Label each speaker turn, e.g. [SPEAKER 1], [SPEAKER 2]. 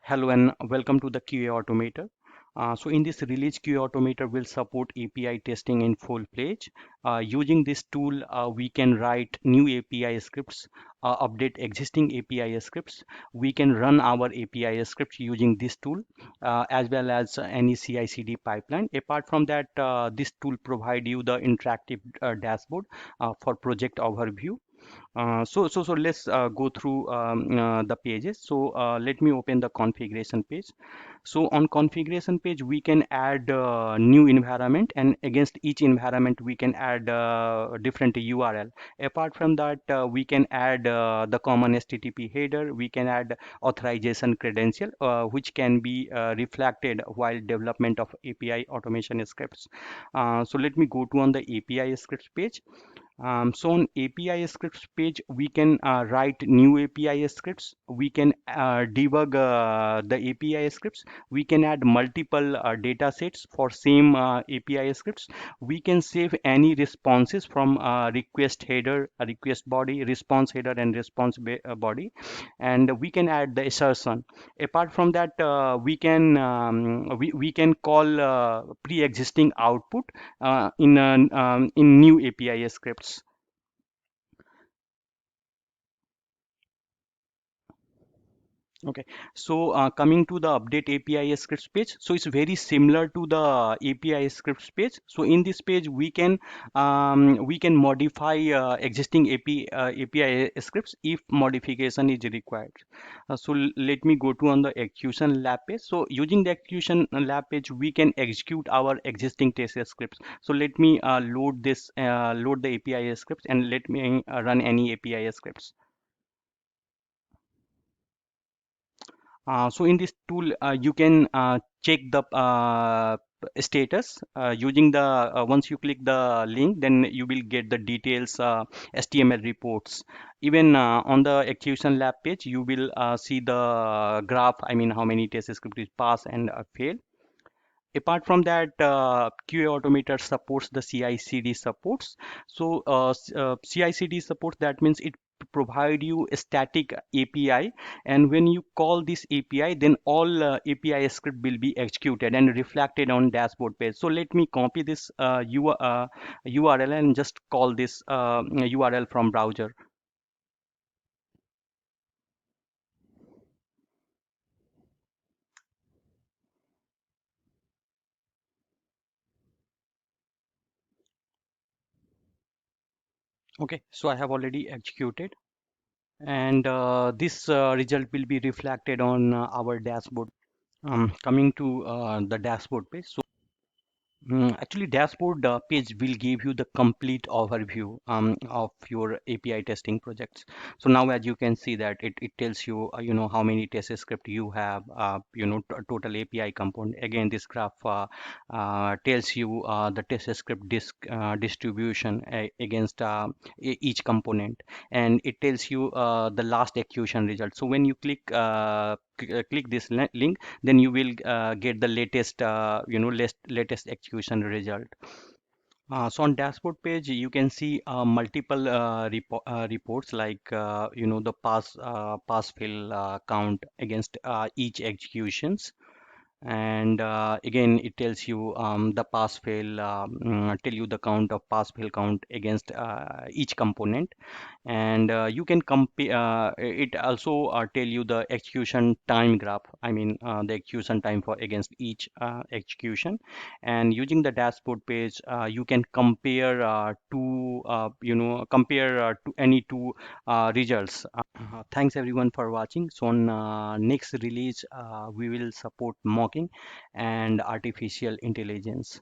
[SPEAKER 1] Hello and welcome to the QA Automator. So in this release, QA Automator will support API testing in full-fledged. Using this tool, we can write new API scripts, update existing API scripts. We can run our API scripts using this tool, as well as any CI/CD pipeline. Apart from that, this tool provide you the interactive dashboard for project overview. So let's go through the pages. So let me open the configuration page. So on configuration page, we can add new environment, and against each environment, we can add different URL. Apart from that, we can add the common HTTP header. We can add authorization credential, which can be reflected while development of API automation scripts. So let me go to on the API scripts page. So on API scripts page, we can write new API scripts. We can debug the API scripts. We can add multiple data sets for same API scripts. We can save any responses from request header, request body, response header, and response body. And we can add the assertion. Apart from that, we can call pre-existing output in new API scripts. Okay, so coming to the update API scripts page, so it's very similar to the API scripts page. So in this page, we can modify existing API scripts if modification is required. Let me go to on the execution lab page. So using the execution lab page, we can execute our existing test scripts. So let me load the API scripts, and let me run any API scripts. So in this tool, you can check the status using the once you click the link, then you will get the details HTML reports. Even on the execution lab page, you will see the graph. I mean, how many test script is pass and fail. Apart from that, QA Automator supports the CI/CD supports. So CI/CD supports, that means it provide you a static API, and when you call this API, then all API script will be executed and reflected on dashboard page. So let me copy this URL and just call this URL from browser. Okay, so I have already executed, and this result will be reflected on our dashboard. Coming to the dashboard page. So actually, dashboard page will give you the complete overview of your API testing projects. So now, as you can see that it tells you, how many test script you have, total API component. Again, this graph tells you the test script distribution against each component, and it tells you the last execution result. So when you click this link, then you will get the latest latest execution result. So on dashboard page, you can see multiple reports, like the pass fail count against each executions. And again, it tells you the pass fail, tell you the count of pass fail count against each component. And you can compare, it also tell you the execution time graph. I mean, the execution time for against each execution. And using the dashboard page, you can compare to any two results. Thanks everyone for watching. So on next release, we will support mocking and artificial intelligence.